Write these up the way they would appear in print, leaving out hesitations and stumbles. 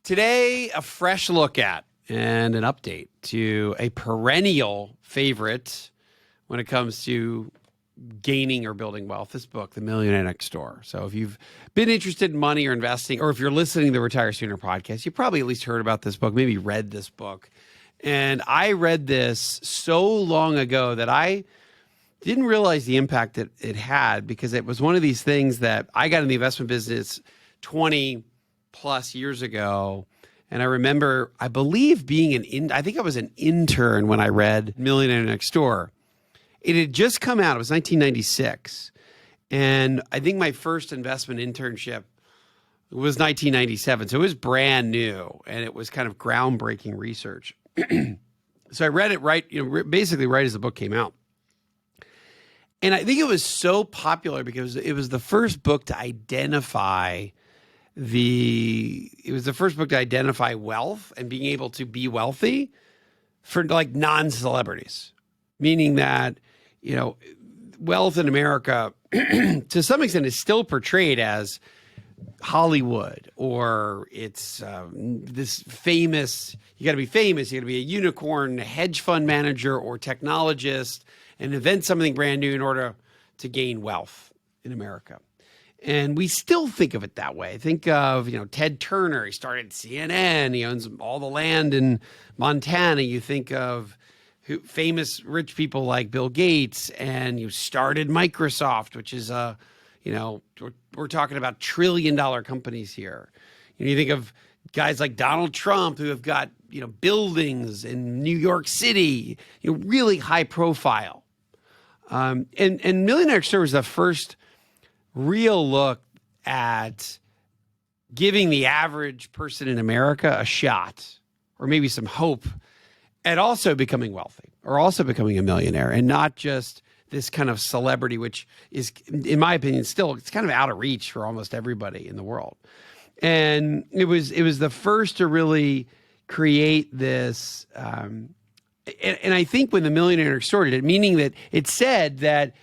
Today, a fresh look at and an update to a perennial favorite when it comes to gaining or building wealth, this book, The Millionaire Next Door. So if you've been interested in money or investing, or if you're listening to the Retire Sooner podcast, you probably at least heard about this book, maybe read this book. And I read this so long ago that I didn't realize the impact that it had, because it was one of these things that I got in the investment business 20 plus years ago. And I remember, I believe I think I was an intern when I read Millionaire Next Door. It had just come out. It was 1996. And I think my first investment internship was 1997. So it was brand new, and it was kind of groundbreaking research. So I read it basically right as the book came out. And I think it was so popular because it was the first book to identify wealth and being able to be wealthy for like non-celebrities, meaning that, wealth in America to some extent is still portrayed as Hollywood, or it's this famous, you got to be famous, you got to be a unicorn, a hedge fund manager or technologist, and invent something brand new in order to gain wealth in America. And we still think of it that way. Think of, Ted Turner. He started CNN. He owns all the land in Montana. You think of famous rich people like Bill Gates, and you started Microsoft, which is we're talking about $1 trillion companies here. You think of guys like Donald Trump, who have got, buildings in New York City, really high profile. And Millionaire Store was the first real look at giving the average person in America a shot, or maybe some hope, at also becoming wealthy, or also becoming a millionaire, and not just this kind of celebrity, which is, in my opinion, still, it's kind of out of reach for almost everybody in the world. And it was the first to really create this. And I think when the Millionaire Next Door did it, meaning that it said that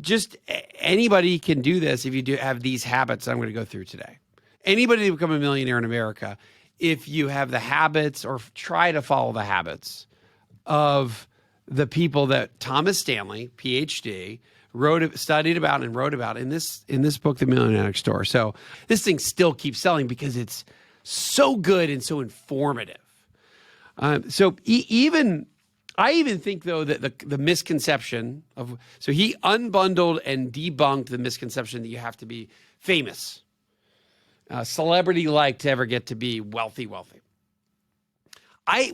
just anybody can do this if you have these habits I'm going to go through today. Anybody can become a millionaire in America if you have the habits, or try to follow the habits of the people that Thomas Stanley, PhD, studied about and wrote about in this book, The Millionaire Next Door. So this thing still keeps selling because it's so good and so informative. I even think, though, that the misconception so he unbundled and debunked the misconception that you have to be famous, celebrity-like, to ever get to be wealthy.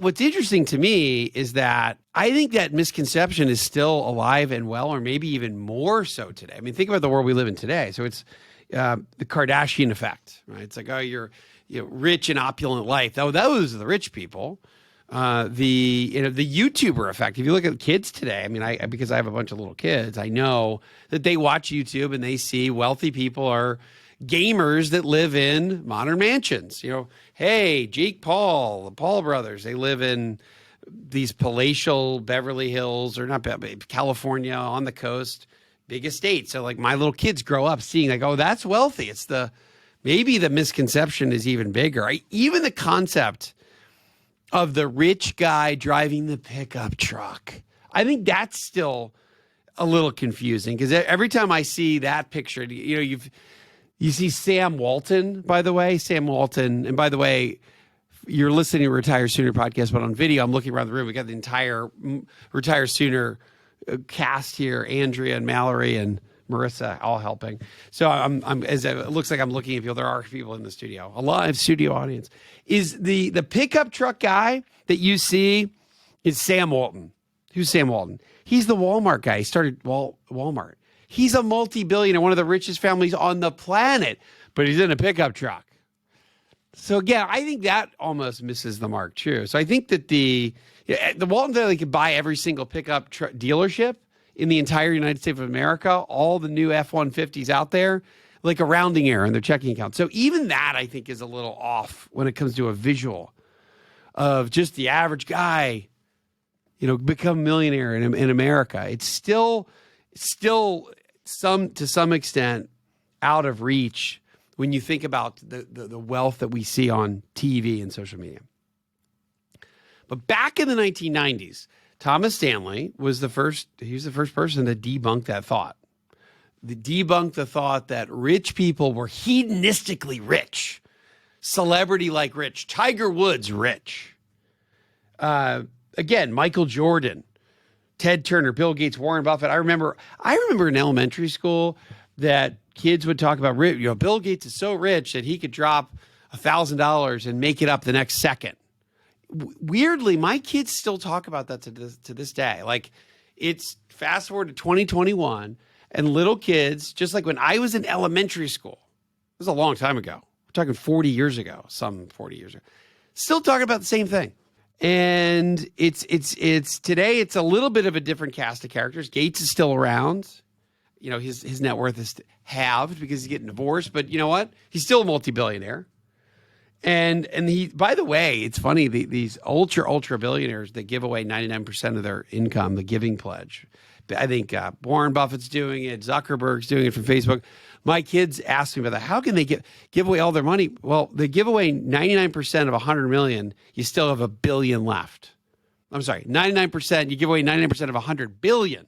What's interesting to me is that I think that misconception is still alive and well, or maybe even more so today. I mean, think about the world we live in today. So it's the Kardashian effect, right? It's like, oh, you're rich and opulent life. Oh, those are the rich people. The YouTuber effect. If you look at kids today, I mean, because I have a bunch of little kids, I know that they watch YouTube and they see wealthy people are gamers that live in modern mansions. Hey, Jake Paul, the Paul brothers, they live in these palatial Beverly Hills, or not California, on the coast, big estate. So like my little kids grow up seeing like, oh, that's wealthy. Maybe the misconception is even bigger. Even the concept of the rich guy driving the pickup truck, I think that's still a little confusing, because every time I see that picture, you see Sam Walton, by the way. And by the way, you're listening to Retire Sooner podcast, but on video, I'm looking around the room. We got the entire Retire Sooner cast here, Andrea and Mallory and Marissa, all helping. So it looks like I'm looking at people. There are people in the studio, a live studio audience. Is the pickup truck guy that you see is Sam Walton. Who's Sam Walton? He's the Walmart guy. He started Walmart. He's a multi-billionaire, one of the richest families on the planet, but he's in a pickup truck. So yeah, I think that almost misses the mark too. So I think that the Walton family could buy every single pickup truck dealership in the entire United States of America, all the new F-150s out there, like a rounding error in their checking account. So even that, I think, is a little off when it comes to a visual of just the average guy, become a millionaire in America. It's still to some extent out of reach when you think about the wealth that we see on TV and social media. But back in the 1990s, Thomas Stanley was the first person to debunk that thought. Debunk the thought that rich people were hedonistically rich, celebrity-like rich, Tiger Woods rich. Again, Michael Jordan, Ted Turner, Bill Gates, Warren Buffett. I remember in elementary school that kids would talk about, Bill Gates is so rich that he could drop $1,000 and make it up the next second. Weirdly, my kids still talk about that to this day. Like, it's fast forward to 2021, and little kids, just like when I was in elementary school, it was a long time ago. We're talking 40 years ago, some 40 years ago, still talking about the same thing. And it's today, it's a little bit of a different cast of characters. Gates is still around. You know, his net worth is halved because he's getting divorced, but you know what? He's still a multi-billionaire. And he, by the way, it's funny, these ultra billionaires that give away 99% of their income, the giving pledge. I think Warren Buffett's doing it, Zuckerberg's doing it from Facebook. My kids ask me about that. How can they give away all their money? Well, they give away 99% of 100 million. You still have $1 billion left. I'm sorry, 99%. You give away 99% of 100 billion. You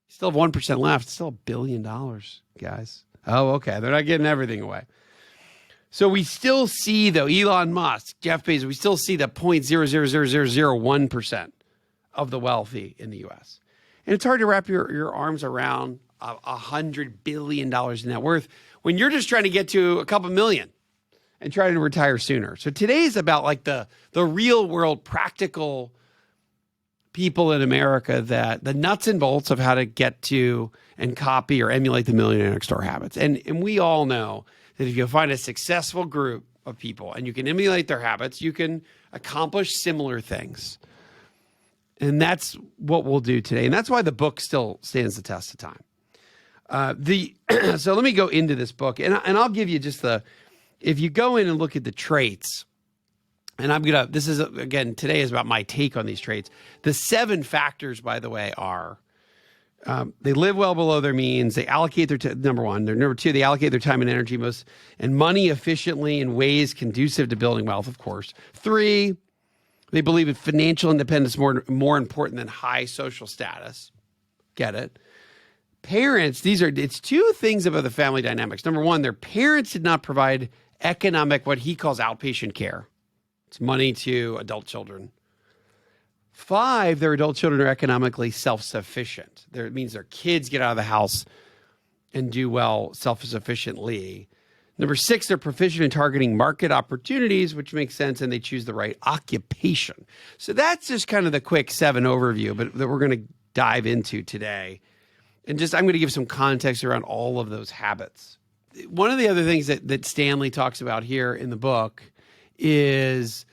still have 1% left. It's still $1 billion, guys. Oh, okay. They're not getting everything away. So we still see, though, Elon Musk, Jeff Bezos, we still see the 0.00001% of the wealthy in the U.S. And it's hard to wrap your arms around $100 billion in net worth when you're just trying to get to a couple million and trying to retire sooner. So today is about like the real world practical people in America, that the nuts and bolts of how to get to and copy or emulate the Millionaire Next Door habits. And we all know that if you find a successful group of people and you can emulate their habits, you can accomplish similar things. And that's what we'll do today. And that's why the book still stands the test of time. So let me go into this book, and I'll give you just if you go in and look at the traits, and this is, again, today is about my take on these traits. The 7 factors, by the way, are, they live well below their means. They allocate their number 1. Number 2, they allocate their time and energy and money efficiently in ways conducive to building wealth, of course. 3, they believe in financial independence more important than high social status. Get it? Parents, it's 2 things about the family dynamics. Number 1, their parents did not provide what he calls outpatient care. It's money to adult children. 5, their adult children are economically self-sufficient. It means their kids get out of the house and do well self-sufficiently. Number 6, they're proficient in targeting market opportunities, which makes sense, and they choose the right occupation. So that's just kind of the quick 7 overview, but that we're going to dive into today. And I'm going to give some context around all of those habits. One of the other things that Stanley talks about here in the book is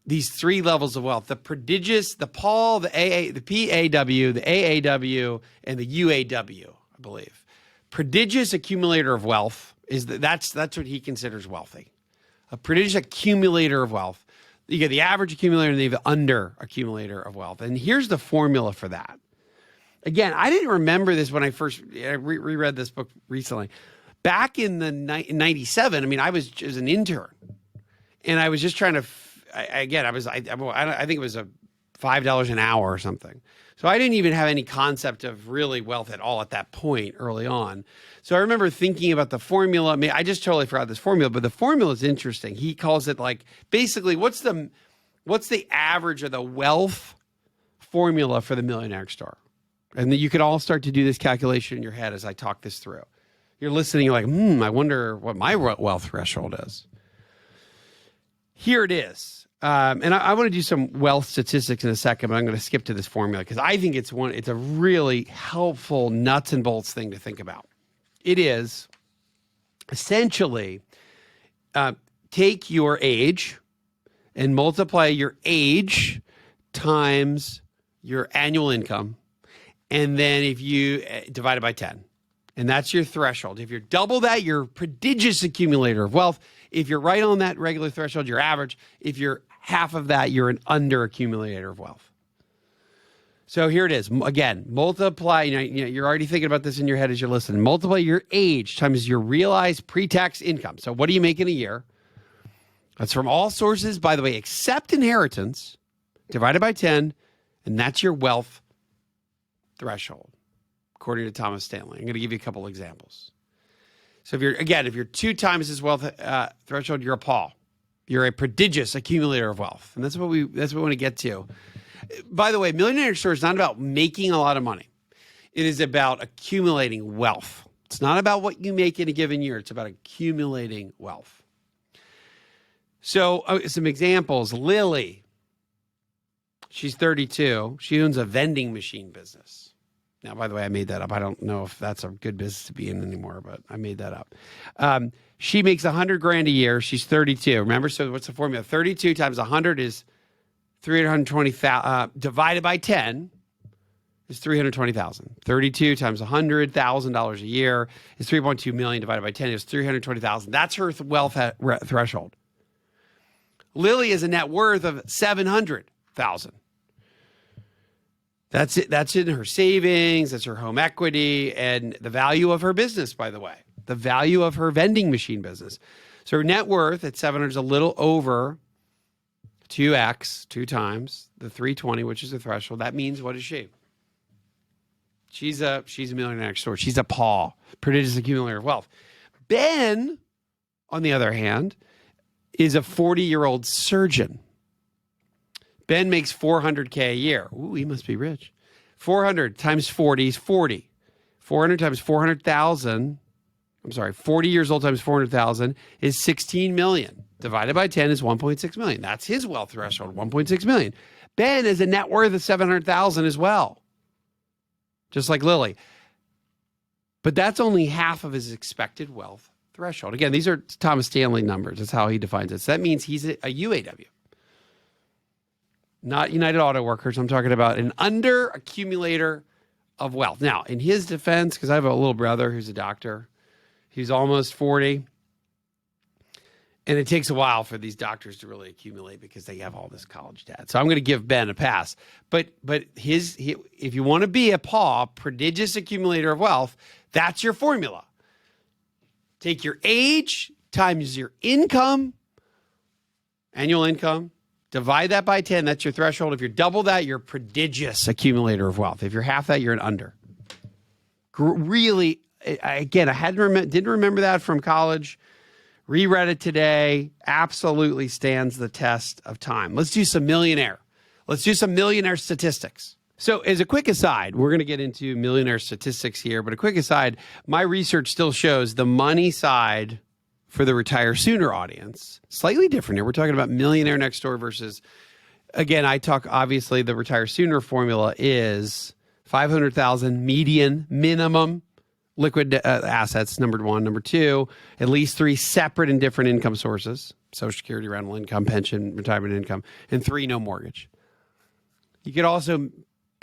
these 3 levels of wealth: the prodigious, the PAW, the PAW, the AAW, and the UAW, I believe. Prodigious accumulator of wealth that's what he considers wealthy. A prodigious accumulator of wealth. You get the average accumulator and you have the under accumulator of wealth. And here's the formula for that. Again, I didn't remember this when I first reread this book recently. Back in the 97, I mean, I was an intern, and I was just trying to. I think it was a $5 an hour or something. So I didn't even have any concept of really wealth at all at that point early on. So I remember thinking about the formula. I mean, I just totally forgot this formula, but the formula is interesting. He calls it like, basically, what's the average of the wealth formula for the Millionaire Next Door? And then you could all start to do this calculation in your head as I talk this through. You're listening, you're like, I wonder what my wealth threshold is. Here it is. And I want to do some wealth statistics in a second, but I'm going to skip to this formula because I think it's a really helpful nuts and bolts thing to think about. It is essentially take your age and multiply your age times your annual income, and then if you divide it by 10. And that's your threshold. If you're double that, you're a prodigious accumulator of wealth. If you're right on that regular threshold, you're average. If you're half of that, you're an under accumulator of wealth. So here it is. Again, multiply. You're already thinking about this in your head as you're listening. Multiply your age times your realized pre-tax income. So what do you make in a year? That's from all sources, by the way, except inheritance, divided by 10, and that's your wealth threshold, according to Thomas Stanley. I'm going to give you a couple examples. So if you're 2 times this wealth threshold, you're a Paul. You're a prodigious accumulator of wealth, and that's what we want to get to. By the way, Millionaire Next Door is not about making a lot of money. It is about accumulating wealth. It's not about what you make in a given year. It's about accumulating wealth. So some examples. Lily, she's 32. She owns a vending machine business. Now, by the way, I made that up. I don't know if that's a good business to be in anymore, but I made that up. She makes $100,000 a year. She's 32. Remember, so what's the formula? 32 times 100 is 320,000 divided by 10 is 320,000. 32 times $100,000 a year is 3.2 million divided by 10 is 320,000. That's her wealth threshold. Lily has a net worth of 700,000. That's it. That's in her savings. That's her home equity and the value of her business, by the way, the value of her vending machine business. So her net worth at 700 is a little over 2x, 2 times the 320, which is the threshold. That means, what is she? She's a millionaire next door. She's a Paul, prodigious accumulator of wealth. Ben, on the other hand, is a 40-year-old surgeon. Ben makes $400K a year. Ooh, he must be rich. 400 times 40 is 40. 400 times 400,000. 40 years old times 400,000 is 16 million. Divided by 10 is 1.6 million. That's his wealth threshold, 1.6 million. Ben has a net worth of 700,000 as well, just like Lily. But that's only half of his expected wealth threshold. Again, these are Thomas Stanley numbers. That's how he defines it. So that means he's a UAW, not United Auto Workers. I'm talking about an under accumulator of wealth. Now, in his defense, because I have a little brother who's a doctor, he's almost 40. And it takes a while for these doctors to really accumulate because they have all this college debt. So I'm going to give Ben a pass. But if you want to be a Paul, prodigious accumulator of wealth, that's your formula. Take your age times your income, annual income, divide that by 10. That's your threshold. If you're double that, you're a prodigious accumulator of wealth. If you're half that, you're an under. Really, again, I didn't remember that from college. Reread it today. Absolutely stands the test of time. Let's do some millionaire. Let's do some millionaire statistics. So as a quick aside, we're going to get into millionaire statistics here, but a quick aside, my research still shows the money side for the retire sooner audience, slightly different here. We're talking about Millionaire Next Door versus, again, obviously the retire sooner formula is 500,000 median minimum liquid assets, number one. Number two, at least 3 separate and different income sources, Social Security, rental income, pension, retirement income, and 3, no mortgage. You could also,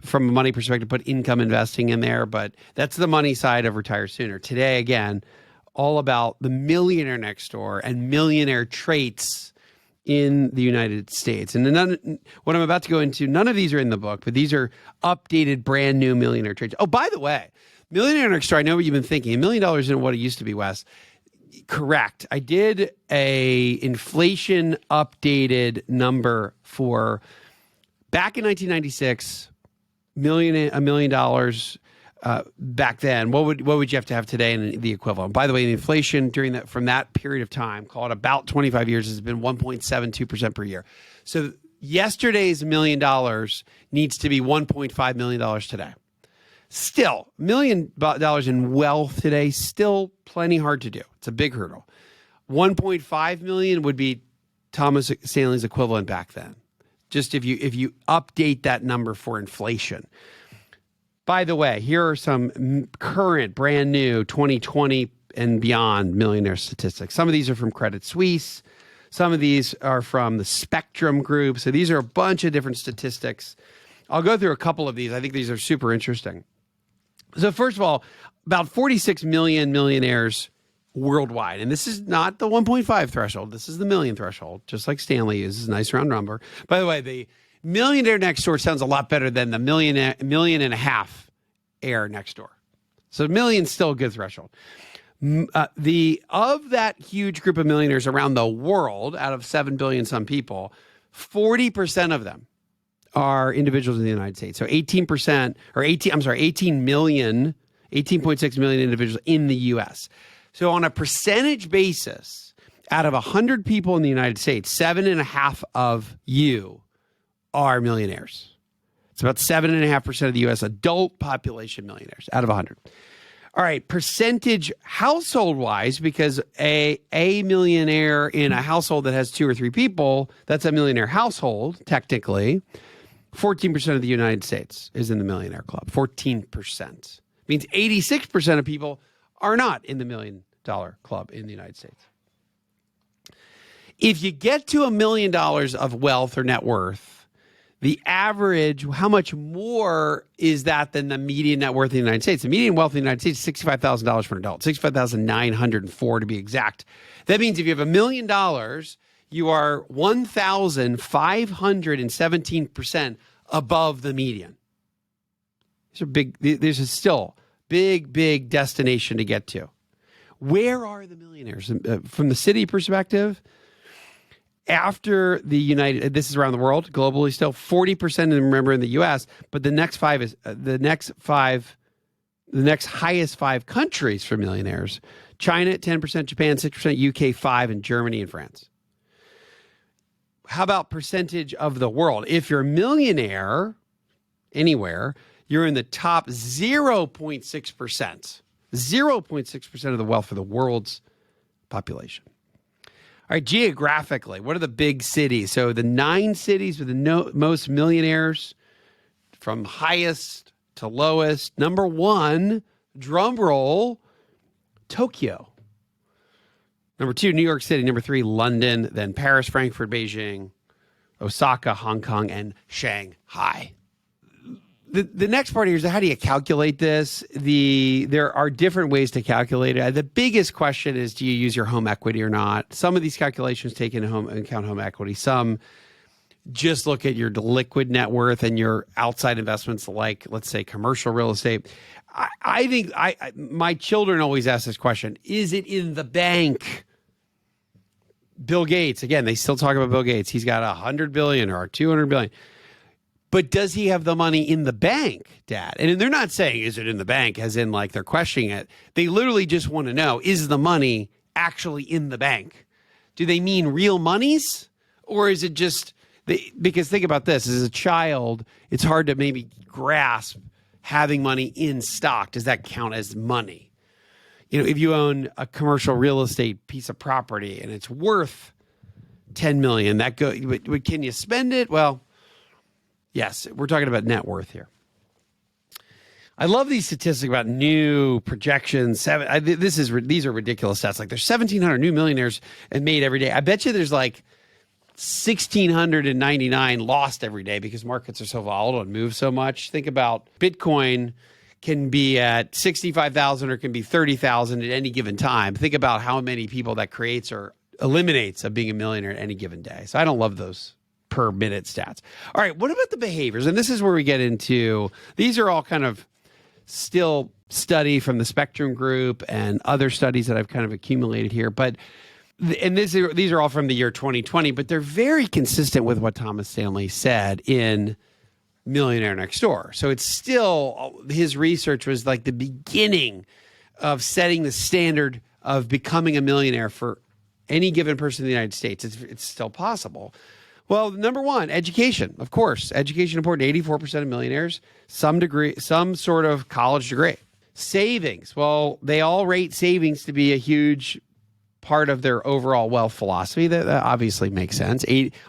from a money perspective, put income investing in there, but that's the money side of retire sooner. Today, again, all about the Millionaire Next Door and millionaire traits in the United States. And what I'm about to go into, none of these are in the book, but these are updated, brand new millionaire traits. Oh, by the way, Millionaire Next Door, I know what you've been thinking. $1 million isn't what it used to be, Wes. Correct. I did a inflation updated number for back in 1996, $1 million back then. What would you have to have today in the equivalent? By the way, the inflation from that period of time, call it about 25 years, has been 1.72% per year. So yesterday's $1 million needs to be $1.5 million today. Still, $1 million in wealth today, still plenty hard to do. It's a big hurdle. 1.5 million would be Thomas Stanley's equivalent back then. Just if you update that number for inflation. By the way, here are some current, brand new 2020 and beyond millionaire statistics. Some of these are from Credit Suisse. Some of these are from the Spectrum Group. So these are a bunch of different statistics. I'll go through a couple of these. I think these are super interesting. So first of all, about 46 million millionaires worldwide. And this is not the 1.5 threshold. This is the million threshold, just like Stanley uses. Nice round number. By the way, Millionaire Next Door sounds a lot better than the million and a half air next door. So million's still a good threshold. Of that huge group of millionaires around the world, out of 7 billion some people, 40% of them are individuals in the United States. So 18 million, 18.6 million individuals in the US. So on a percentage basis, out of 100 people in the United States, 7.5 of you are millionaires. It's about 7.5% of the US adult population millionaires out of 100. All right, percentage household-wise, because a millionaire in a household that has 2 or 3 people, that's a millionaire household, technically. 14% of the United States is in the millionaire club. 14%. Means 86% of people are not in the $1 million club in the United States. If you get to $1 million of wealth or net worth, the average, how much more is that than the median net worth in the United States? The median wealth in the United States is $65,000 for an adult, $65,904 to be exact. That means if you have $1 million, you are 1,517% above the median. These are big. There's still big destination to get to. Where are the millionaires? From the city perspective, after the United, this is around the world, globally still, 40% of them, remember, in the U.S., but the next highest 5 countries for millionaires: China at 10%, Japan 6%, UK 5%, and Germany and France. How about percentage of the world? If you're a millionaire anywhere, you're in the top 0.6%. 0.6% of the wealth for the world's population. All right, geographically, what are the big cities? So the 9 cities with the most millionaires from highest to lowest. Number 1, drum roll, Tokyo. Number 2, New York City. Number 3, London. Then Paris, Frankfurt, Beijing, Osaka, Hong Kong, and Shanghai. The next part here is, how do you calculate this? There are different ways to calculate it. The biggest question is, do you use your home equity or not? Some of these calculations take into account home equity. Some just look at your liquid net worth and your outside investments, like, let's say, commercial real estate. I think my children always ask this question: is it in the bank? Bill Gates, again, they still talk about Bill Gates. He's got $100 billion or $200 billion. But does he have the money in the bank, Dad? And they're not saying, is it in the bank, as in like they're questioning it. They literally just want to know, is the money actually in the bank? Do they mean real monies? Or is it just, because think about this, as a child, it's hard to maybe grasp having money in stock. Does that count as money? You know, if you own a commercial real estate piece of property and it's worth $10 million, can you spend it? Well, yes, we're talking about net worth here. I love these statistics about new projections. These are ridiculous stats. Like, there's 1,700 new millionaires made every day. I bet you there's like 1,699 lost every day because markets are so volatile and move so much. Think about Bitcoin can be at 65,000 or can be 30,000 at any given time. Think about how many people that creates or eliminates of being a millionaire at any given day. So I don't love those per minute stats. All right, what about the behaviors? And this is where we get into, these are all kind of still study from the Spectrum Group and other studies that I've kind of accumulated here. But, and these are all from the year 2020, but they're very consistent with what Thomas Stanley said in Millionaire Next Door. So it's still, his research was like the beginning of setting the standard of becoming a millionaire for any given person in the United States. It's still possible. Well, number 1, education. Of course, education important. 84% of millionaires, some degree, some sort of college degree. Savings. Well, they all rate savings to be a huge part of their overall wealth philosophy. That obviously makes sense.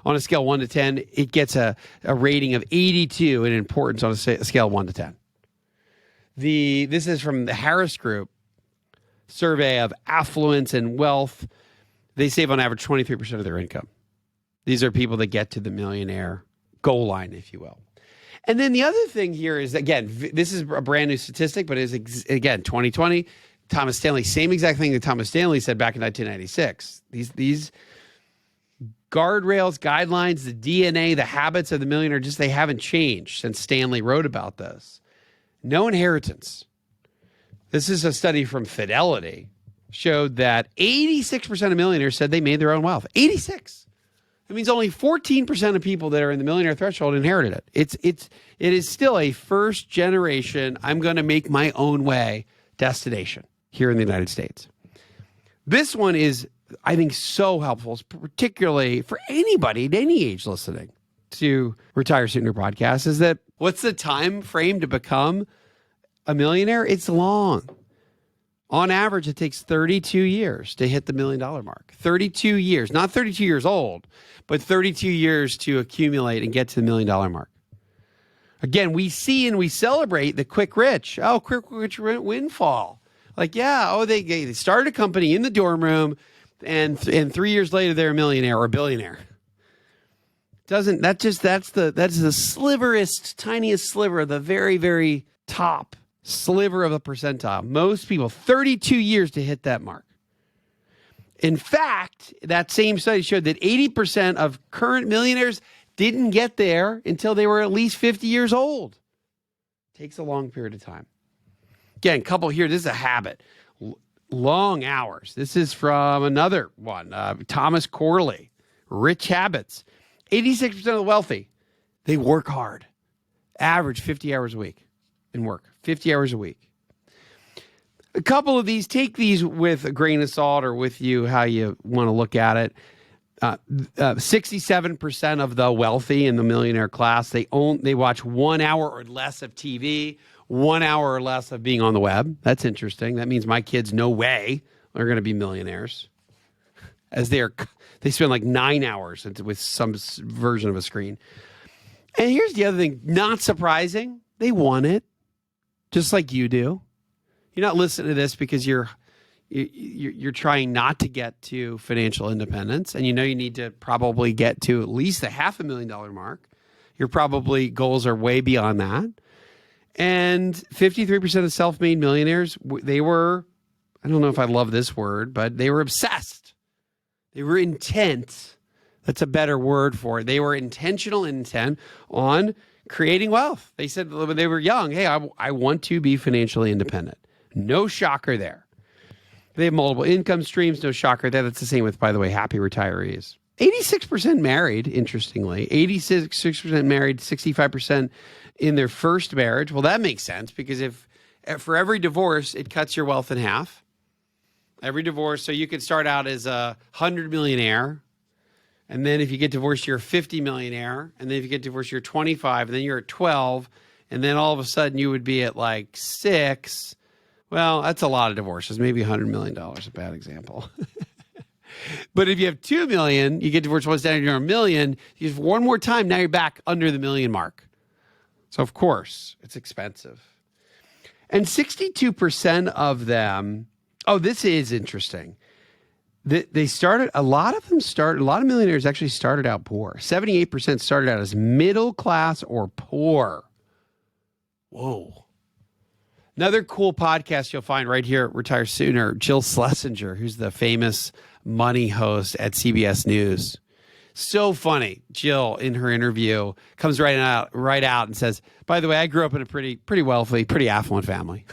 On a scale 1 to 10, it gets a rating of 82 in importance on a scale 1 to 10. This is from the Harris Group survey of affluence and wealth. They save on average 23% of their income. These are people that get to the millionaire goal line, if you will. And then the other thing here is, again, this is a brand new statistic, but is again, 2020, Thomas Stanley, same exact thing that Thomas Stanley said back in 1996. These guardrails, guidelines, the DNA, the habits of the millionaire, just they haven't changed since Stanley wrote about this. No inheritance. This is a study from Fidelity, showed that 86% of millionaires said they made their own wealth. 86. It means only 14% of people that are in the millionaire threshold inherited it. It is still a first generation, I'm going to make my own way destination here in the United States. This one is, I think, so helpful, particularly for anybody at any age listening to Retire Sooner podcast, is that what's the time frame to become a millionaire? It's long. On average, it takes 32 years to hit the $1 million mark. 32 years, not 32 years old, but 32 years to accumulate and get to the $1 million mark. Again, we see and we celebrate the quick rich. Oh, quick rich windfall. Like, yeah, they started a company in the dorm room, and 3 years later they're a millionaire or a billionaire. That's the sliverest, tiniest sliver of the very, very top sliver of a percentile. Most people, 32 years to hit that mark. In fact, that same study showed that 80% of current millionaires didn't get there until they were at least 50 years old. Takes a long period of time. Again, couple here, this is a habit. Long hours. This is from another one, Thomas Corley, Rich Habits. 86% of the wealthy, they work hard. Average 50 hours a week in work, 50 hours a week. A couple of these, take these with a grain of salt or with you how you want to look at it. 67% of the wealthy in the millionaire class, they watch 1 hour or less of TV, 1 hour or less of being on the web. That's interesting. That means my kids, no way, are going to be millionaires, as they spend like 9 hours with some version of a screen. And here's the other thing, not surprising, they want it, just like you do. You're not listening to this because you're trying not to get to financial independence, and you know you need to probably get to at least the $500,000 mark. Your probably goals are way beyond that. And 53% of self-made millionaires, they were, I don't know if I love this word, but they were obsessed. They were intent. That's a better word for it. They were intentional intent on creating wealth. They said when they were young, hey, I want to be financially independent. No shocker there. They have multiple income streams. No shocker there. That's the same with, by the way, happy retirees. 86% married, interestingly. 86% married, 65% in their first marriage. Well, that makes sense because if for every divorce, it cuts your wealth in half. Every divorce. So you could start out as a 100 millionaire. And then if you get divorced, you're a 50 millionaire. And then if you get divorced, you're 25. And then you're at 12. And then all of a sudden you would be at like 6. Well, that's a lot of divorces. Maybe $100 million, a bad example. But if you have 2 million, you get divorced once down, you're $1 million. You have one more time, now you're back under the $1 million mark. So of course, it's expensive. And 62% of them, oh, this is interesting. A lot of millionaires actually started out poor. 78% started out as middle class or poor. Whoa. Another cool podcast you'll find right here at Retire Sooner, Jill Schlesinger, who's the famous money host at CBS News. So funny. Jill, in her interview, comes right out and says, by the way, I grew up in a pretty wealthy, pretty affluent family.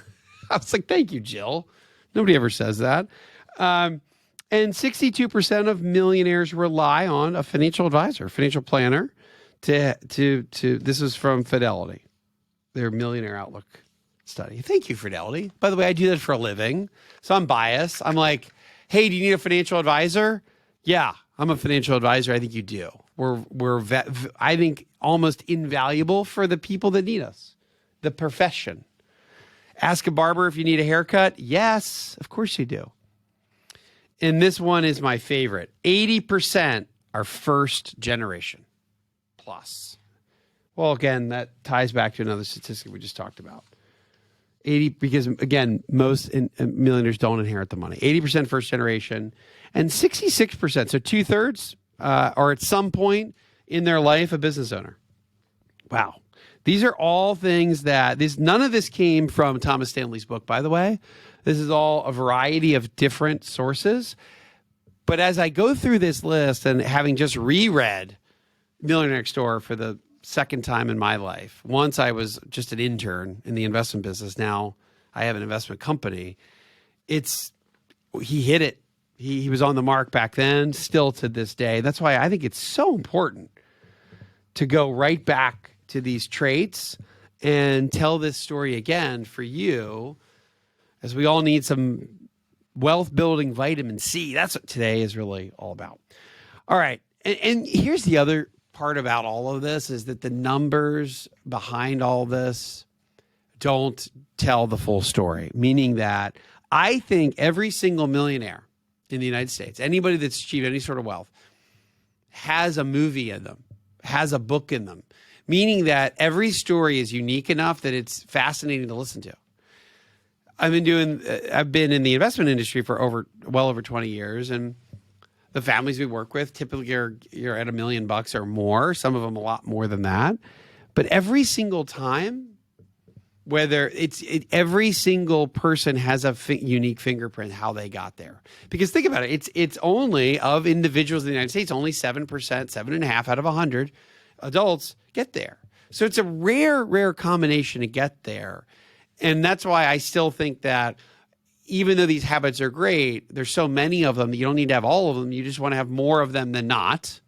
I was like, thank you, Jill. Nobody ever says that. And 62% of millionaires rely on a financial advisor, financial planner to this is from Fidelity, their Millionaire Outlook study. Thank you, Fidelity. By the way, I do that for a living, so I'm biased. I'm like, hey, do you need a financial advisor? Yeah, I'm a financial advisor. I think you do. I think almost invaluable for the people that need us, the profession. Ask a barber if you need a haircut. Yes, of course you do. And this one is my favorite. 80% are first generation plus. Well, again, that ties back to another statistic we just talked about. Because again, most millionaires don't inherit the money. 80% first generation, and 66%, so 2/3, are at some point in their life a business owner. Wow. These are all things none of this came from Thomas Stanley's book, by the way. This is all a variety of different sources. But as I go through this list and having just reread Millionaire Next Door for the second time in my life, once I was just an intern in the investment business. Now I have an investment company. He hit it. He was on the mark back then, still to this day. That's why I think it's so important to go right back to these traits and tell this story again for you, as we all need some wealth building vitamin C. That's what today is really all about. All right. And here's the other part about all of this is that the numbers behind all this don't tell the full story, meaning that I think every single millionaire in the United States, anybody that's achieved any sort of wealth, has a movie in them, has a book in them, meaning that every story is unique enough that it's fascinating to listen to. I've been in the investment industry for well over 20 years, and the families we work with typically you're at $1 million or more, some of them a lot more than that. But every single time, every single person has a unique fingerprint how they got there. Because think about it, it's only of individuals in the United States, only 7%, 7.5 out of 100 adults get there. So it's a rare combination to get there. And that's why I still think that even though these habits are great, there's so many of them that you don't need to have all of them. You just want to have more of them than not.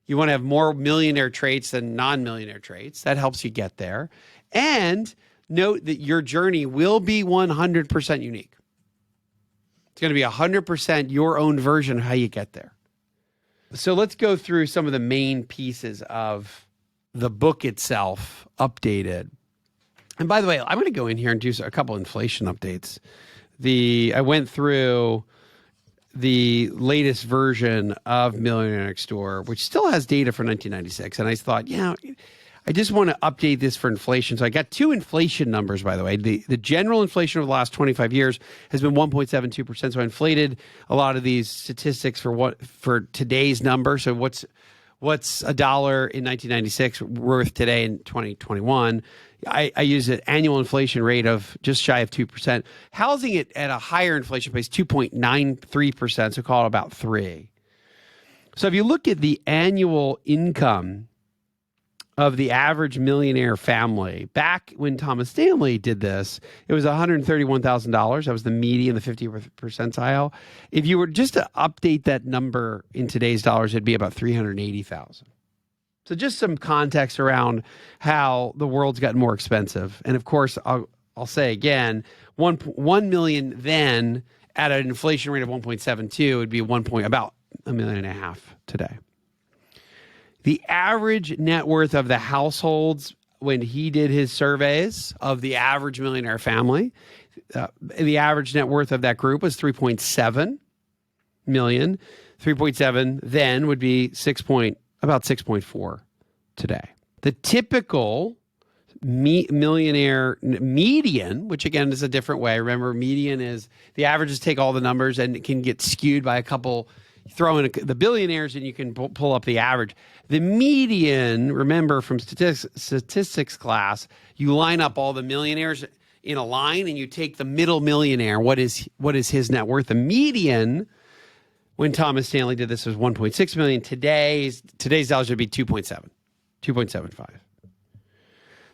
You want to have more millionaire traits than non-millionaire traits. That helps you get there. And note that your journey will be 100% unique. It's going to be 100% your own version of how you get there. So let's go through some of the main pieces of the book itself, updated. And by the way, I'm going to go in here and do a couple inflation updates. I went through the latest version of Millionaire Next Door, which still has data for 1996. And I thought, I just want to update this for inflation. So I got two inflation numbers, by the way. The general inflation over the last 25 years has been 1.72%. So I inflated a lot of these statistics for today's number. So what's a dollar in 1996 worth today in 2021? I use an annual inflation rate of just shy of 2%. Housing it at a higher inflation pace, 2.93%, so call it about 3. So if you look at the annual income of the average millionaire family, back when Thomas Stanley did this, it was $131,000. That was the median, the 50th percentile. If you were just to update that number in today's dollars, it'd be about $380,000. So just some context around how the world's gotten more expensive. And of course, I'll say again, 1 million then at an inflation rate of 1.72 would be about $1.5 million today. The average net worth of the households when he did his surveys of the average millionaire family, the average net worth of that group was 3.7 million. 3.7 then would be about 6.4 today. The typical millionaire median, which again is a different way. Remember, median is the averages take all the numbers and it can get skewed by a couple. Throw in the billionaires and you can pull up the average. The median, remember from statistics class, you line up all the millionaires in a line and you take the middle millionaire. What is his net worth? The median, when Thomas Stanley did this, was 1.6 million. Today's dollars would be 2.75.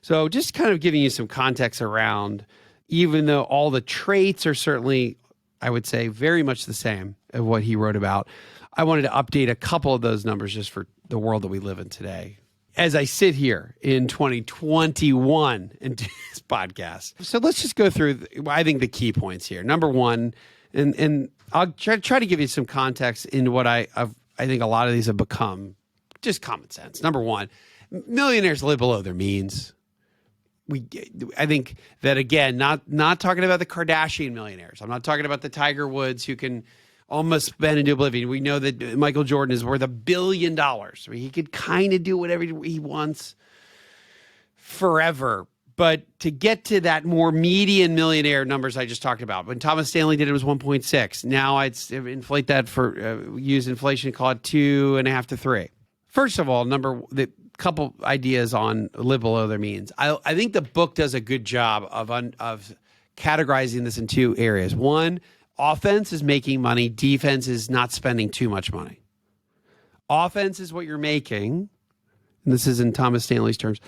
So just kind of giving you some context around, even though all the traits are certainly, I would say, very much the same of what he wrote about, I wanted to update a couple of those numbers just for the world that we live in today. As I sit here in 2021 and do this podcast. So let's just go through, I think, the key points here. Number one, and I'll try to give you some context into what I think a lot of these have become just common sense. Number one, millionaires live below their means. I think that, again, not talking about the Kardashian millionaires. I'm not talking about the Tiger Woods who can almost spend into oblivion. We know that Michael Jordan is worth $1 billion. I mean, he could kind of do whatever he wants forever. But to get to that more median millionaire numbers I just talked about, when Thomas Stanley did it was 1.6. Now I'd inflate that use inflation, call it 2.5 to 3. First of all, the couple ideas on live below their means. I think the book does a good job of categorizing this in two areas. One, Offense is making money. Defense is not spending too much money. Offense is what you're making. And this is in Thomas Stanley's terms.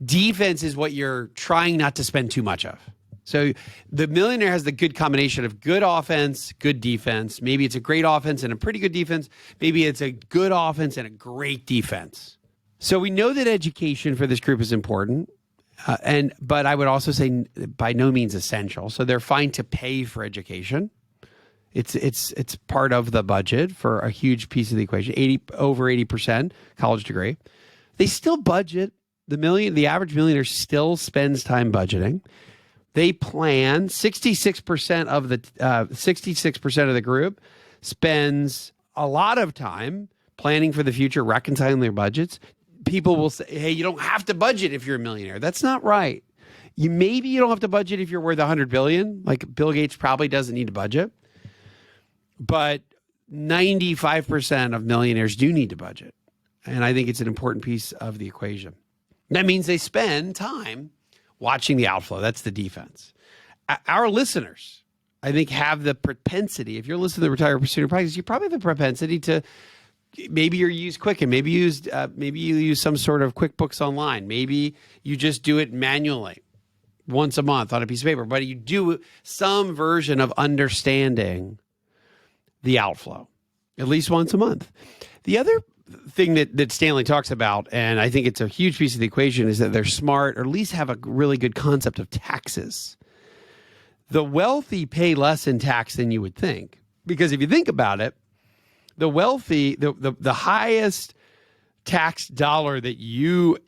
Defense is what you're trying not to spend too much of. So the millionaire has the good combination of good offense, good defense. Maybe it's a great offense and a pretty good defense. Maybe it's a good offense and a great defense. So we know that education for this group is important. But I would also say by no means essential. So they're fine to pay for education. It's part of the budget for a huge piece of the equation. Over 80% college degree. They still budget. The average millionaire still spends time budgeting. They plan. 66% of the group spends a lot of time planning for the future, reconciling their budgets. People will say, hey, you don't have to budget if you're a millionaire. That's not right. Maybe you don't have to budget if you're worth $100 billion. Like Bill Gates probably doesn't need to budget. But 95% of millionaires do need to budget. And I think it's an important piece of the equation. That means they spend time watching the outflow. That's the defense. Our listeners, I think, have the propensity. If you're listening to the Retire Pursuit Practice, you probably have the propensity to maybe you use Quicken. Maybe you use some sort of QuickBooks Online. Maybe you just do it manually once a month on a piece of paper. But you do some version of understanding the outflow at least once a month. The other thing that Stanley talks about, and I think it's a huge piece of the equation, is that they're smart or at least have a really good concept of taxes. The wealthy pay less in tax than you would think. Because if you think about it, the wealthy, the highest tax dollar that you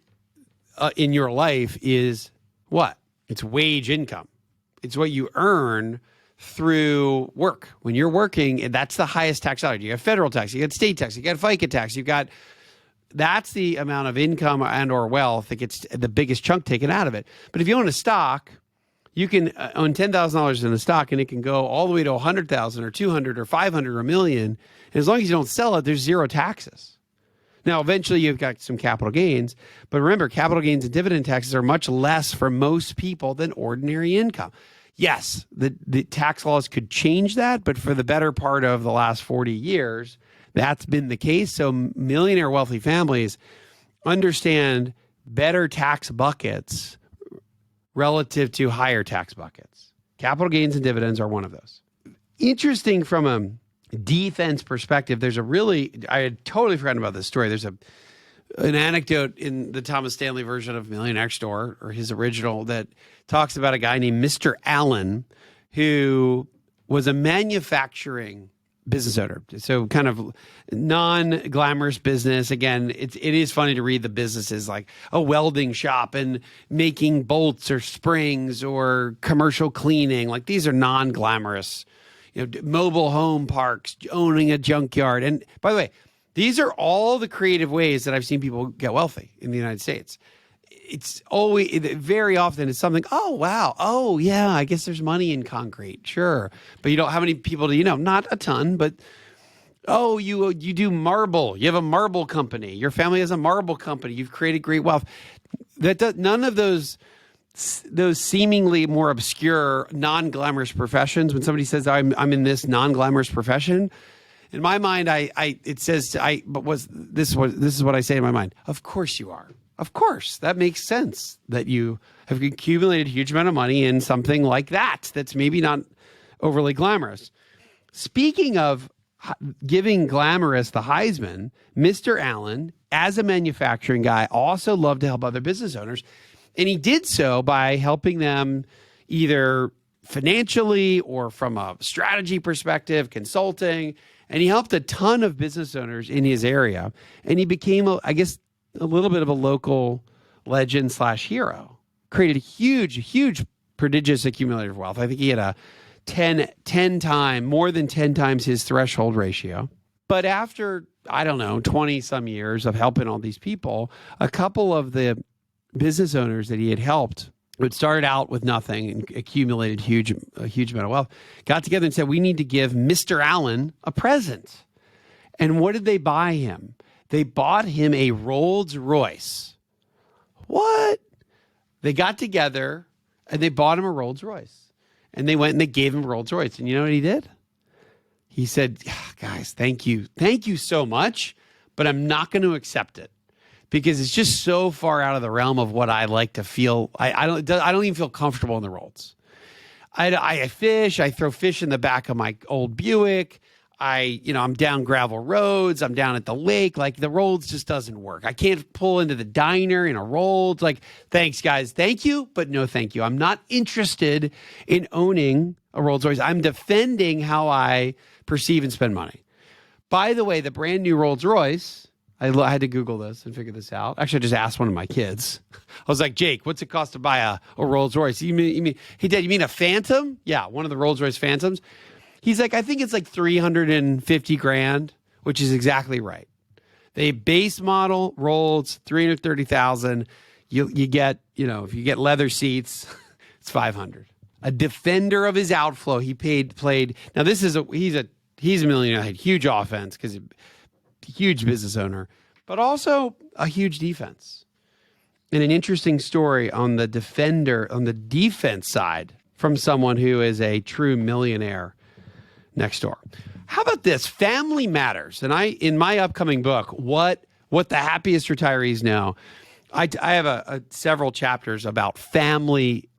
in your life is what? It's wage income. It's what you earn through work. When you're working, that's the highest tax dollar. You got federal tax, you got state tax, you got FICA tax, that's the amount of income and or wealth that gets the biggest chunk taken out of it. But if you own a stock, you can own $10,000 in a stock and it can go all the way to 100,000 or 200 or 500 or a million. And as long as you don't sell it, there's zero taxes. Now, eventually you've got some capital gains, but remember, capital gains and dividend taxes are much less for most people than ordinary income. Yes, the tax laws could change that, but for the better part of the last 40 years, that's been the case. So millionaire wealthy families understand better tax buckets relative to higher tax buckets. Capital gains and dividends are one of those. Interesting from a defense perspective, I had totally forgotten about this story. There's an anecdote in the Thomas Stanley version of Millionaire Next Door, or his original, that talks about a guy named Mr. Allen who was a manufacturing business owner. So kind of non-glamorous business. Again, it is funny to read the businesses like a welding shop and making bolts or springs or commercial cleaning. Like these are non-glamorous, mobile home parks, owning a junkyard. And by the way, these are all the creative ways that I've seen people get wealthy in the United States. It's always, very often it's something, oh, wow. Oh, yeah, I guess there's money in concrete. Sure. But how many people do you know? Not a ton, but, oh, you do marble. You have a marble company. Your family has a marble company. You've created great wealth. None of those seemingly more obscure, non-glamorous professions, when somebody says, I'm in this non-glamorous profession, in my mind, this is what I say in my mind. Of course you are. Of course, that makes sense that you have accumulated a huge amount of money in something like that. That's maybe not overly glamorous. Speaking of giving glamorous the Heisman, Mr. Allen, as a manufacturing guy, also loved to help other business owners. And he did so by helping them either financially or from a strategy perspective, consulting. And he helped a ton of business owners in his area. And he became, a little bit of a local legend / hero. Created a huge, prodigious accumulator of wealth. I think he had a more than 10 times his threshold ratio. But after, 20 some years of helping all these people, a couple of the business owners that he had helped who had started out with nothing and accumulated a huge amount of wealth, got together and said, we need to give Mr. Allen a present. And what did they buy him? They bought him a Rolls Royce. What? They got together and they bought him a Rolls Royce. And they went and they gave him a Rolls Royce. And you know what he did? He said, guys, thank you. Thank you so much, but I'm not going to accept it because it's just so far out of the realm of what I like to feel. I don't even feel comfortable in the roads. I fish. I throw fish in the back of my old Buick. I'm down gravel roads. I'm down at the lake. Like the Rolls just doesn't work. I can't pull into the diner in a Rolls. Like, thanks guys. Thank you, but no thank you. I'm not interested in owning a Rolls Royce. I'm defending how I perceive and spend money. By the way, the brand new Rolls Royce, I had to Google this and figure this out. Actually, I just asked one of my kids. I was like, Jake, what's it cost to buy a Rolls Royce? You mean, hey, Dad, you mean a Phantom? Yeah, one of the Rolls Royce Phantoms. He's like, I think it's like $350,000, which is exactly right. The base model Rolls, $330,000. You get, if you get leather seats, it's $500,000. A defender of his outflow. He played. Now this is he's a millionaire. Had huge offense because huge business owner, but also a huge defense. And an interesting story on the defense side from someone who is a true millionaire next door. How about this? Family matters. And in my upcoming book, what the happiest retirees know, I have several chapters about family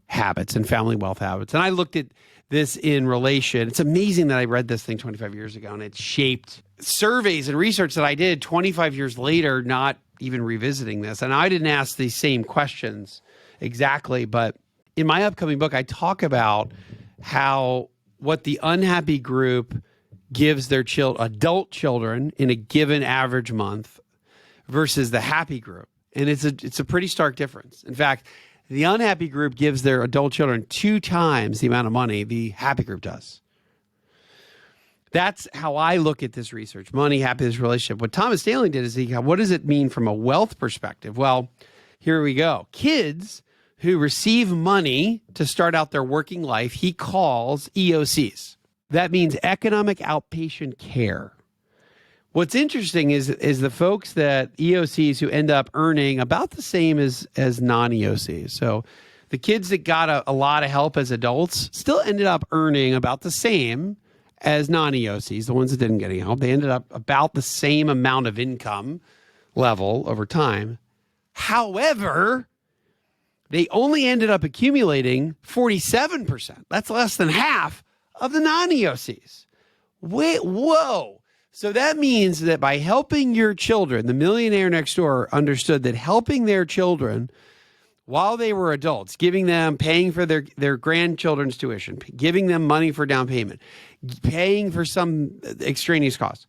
habits and family wealth habits. And I looked at this in relation. It's amazing that I read this thing 25 years ago and it shaped surveys and research that I did 25 years later, not even revisiting this. And I didn't ask these same questions exactly, but in my upcoming book, I talk about what the unhappy group gives their adult children in a given average month versus the happy group. And it's a pretty stark difference. In fact, the unhappy group gives their adult children 2 times the amount of money the happy group does. That's how I look at this research, money, happiness, relationship. What Thomas Stanley did is what does it mean from a wealth perspective? Well, here we go. Kids who receive money to start out their working life, he calls EOCs. That means economic outpatient care. What's interesting is the folks that EOCs who end up earning about the same as non-EOCs. So the kids that got a lot of help as adults still ended up earning about the same as non-EOCs, the ones that didn't get any help. They ended up about the same amount of income level over time. However, they only ended up accumulating 47%. That's less than half of the non-EOCs. Whoa. So that means that by helping your children, the Millionaire Next Door understood that helping their children while they were adults, paying for their grandchildren's tuition, giving them money for down payment, paying for some extraneous costs,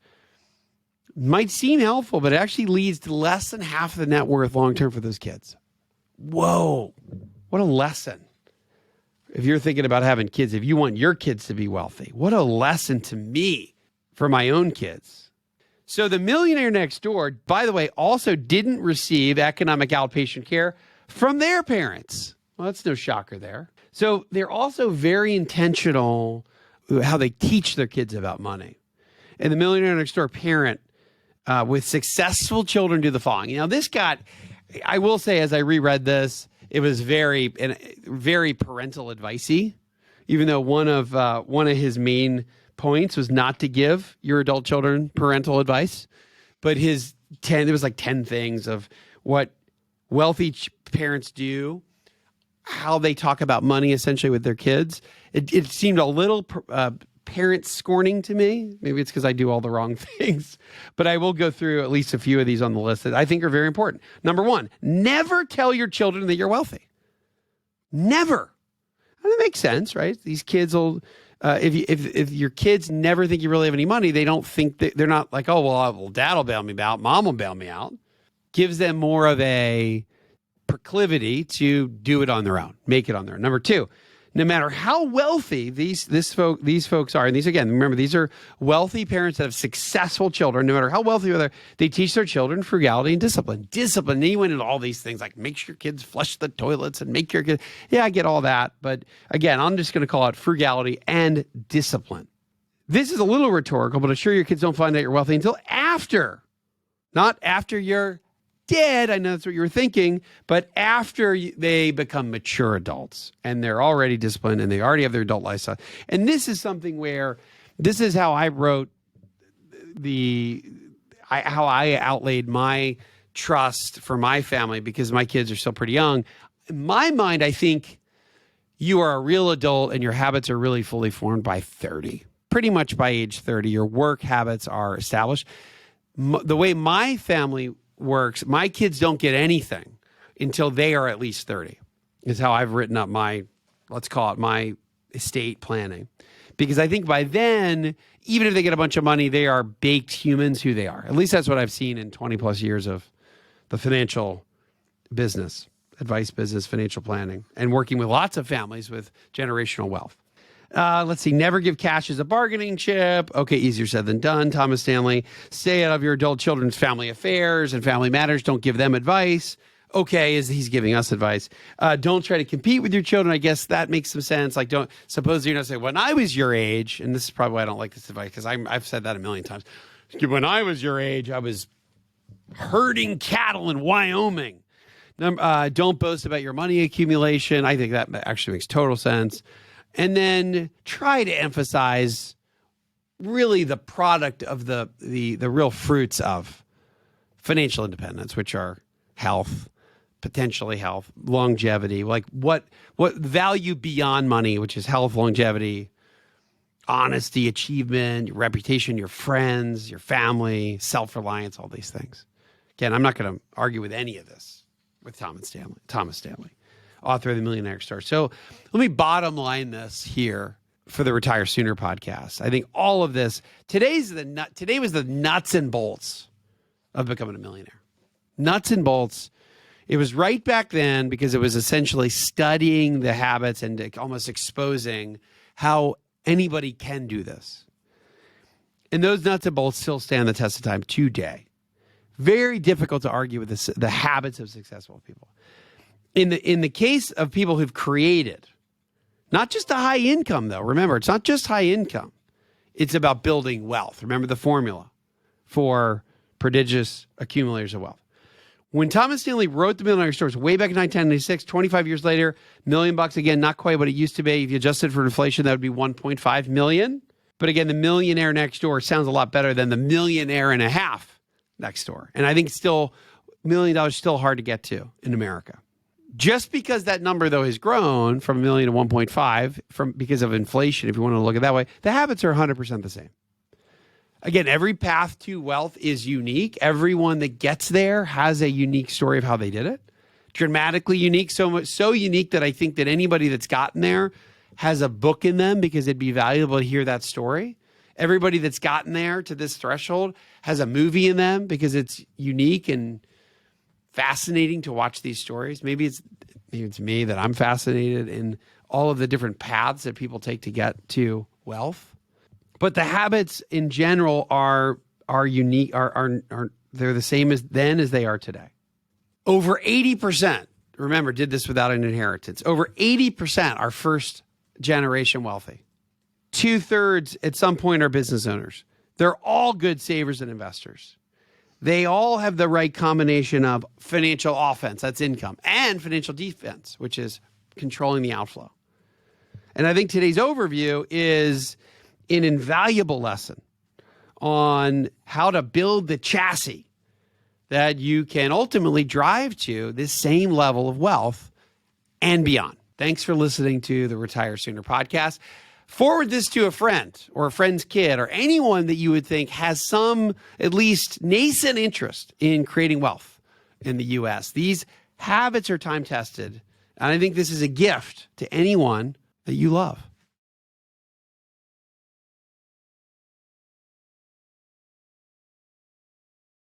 might seem helpful, but it actually leads to less than half the net worth long-term for those kids. Whoa, what a lesson. If you're thinking about having kids, if you want your kids to be wealthy, what a lesson to me for my own kids. So the Millionaire Next Door, by the way, also didn't receive economic outpatient care from their parents. Well, that's no shocker there. So they're also very intentional how they teach their kids about money. And the Millionaire Next Door parent with successful children do the following. I will say, as I reread this, it was very parental advice-y, even though one of his main points was not to give your adult children parental advice. But there was like 10 things of what wealthy parents do, how they talk about money essentially with their kids. It seemed a little parent scorning to me. Maybe it's because I do all the wrong things, but I will go through at least a few of these on the list that I think are very important. Number 1, never tell your children that you're wealthy. Never. And it makes sense, right? These kids will, if your kids never think you really have any money, they don't think that they're not like, oh, well, dad will bail me out. Mom will bail me out. Gives them more of a proclivity to do it on their own, make it on their own. Number 2, no matter how wealthy these folks are, and these, again, remember, these are wealthy parents that have successful children. No matter how wealthy they teach their children frugality and discipline. Discipline, they went into all these things like make sure your kids flush the toilets and make your kids. Yeah, I get all that. But again, I'm just going to call it frugality and discipline. This is a little rhetorical, but assure your kids don't find out you're wealthy until after. Not after you're dead, I know that's what you were thinking, but after they become mature adults and they're already disciplined and they already have their adult lifestyle. And this is something where This is how I wrote how I outlaid my trust for my family because my kids are still pretty young. In my mind, I think you are a real adult and your habits are really fully formed by 30. Pretty much by age 30, your work habits are established. The way my family works, my kids don't get anything until they are at least 30. Is how I've written up my, let's call it my estate planning. Because I think by then, even if they get a bunch of money, they are baked humans who they are. At least that's what I've seen in 20 plus years of the financial business, advice business, financial planning, and working with lots of families with generational wealth. Let's see. Never give cash as a bargaining chip. Okay, easier said than done. Thomas Stanley. Stay out of your adult children's family affairs and family matters. Don't give them advice. Okay, he's giving us advice. Don't try to compete with your children. I guess that makes some sense. Like, don't suppose you're not saying, when I was your age, and this is probably why I don't like this advice because I've said that a million times. When I was your age, I was herding cattle in Wyoming. Don't boast about your money accumulation. I think that actually makes total sense. And then try to emphasize really the product of the real fruits of financial independence, which are health, potentially health, longevity, like what value beyond money, which is health, longevity, honesty, achievement, your reputation, your friends, your family, self-reliance, all these things. Again, I'm not going to argue with any of this with Thomas Stanley, author of the Millionaire Next Door. So let me bottom line this here for the Retire Sooner podcast. I think all of this, today was the nuts and bolts of becoming a millionaire. Nuts and bolts. It was right back then because it was essentially studying the habits and almost exposing how anybody can do this. And those nuts and bolts still stand the test of time today. Very difficult to argue with the habits of successful people. In the case of people who've created, not just a high income though, remember, it's not just high income. It's about building wealth. Remember the formula for prodigious accumulators of wealth. When Thomas Stanley wrote the Millionaire Store way back in 1996, 25 years later, $1 million, again, not quite what it used to be. If you adjusted for inflation, that would be 1.5 million. But again, the Millionaire Next Door sounds a lot better than the millionaire and a half next door. And I think still $1 million is still hard to get to in America. Just because that number, though, has grown from 1 million to 1.5 because of inflation, if you want to look at it that way, the habits are 100% the same. Again, every path to wealth is unique. Everyone that gets there has a unique story of how they did it. Dramatically unique, so unique that I think that anybody that's gotten there has a book in them because it'd be valuable to hear that story. Everybody that's gotten there to this threshold has a movie in them because it's unique and fascinating to watch these stories. Maybe it's me that I'm fascinated in all of the different paths that people take to get to wealth. But the habits in general are unique, are they're the same as then as they are today. Over 80%, remember, did this without an inheritance. Over 80% are first generation wealthy. 2/3 at some point are business owners. They're all good savers and investors. They all have the right combination of financial offense, that's income, and financial defense, which is controlling the outflow. And I think today's overview is an invaluable lesson on how to build the chassis that you can ultimately drive to this same level of wealth and beyond. Thanks for listening to the Retire Sooner podcast. Forward this to a friend or a friend's kid or anyone that you would think has some at least nascent interest in creating wealth in the U.S. These habits are time tested, and I think this is a gift to anyone that you love.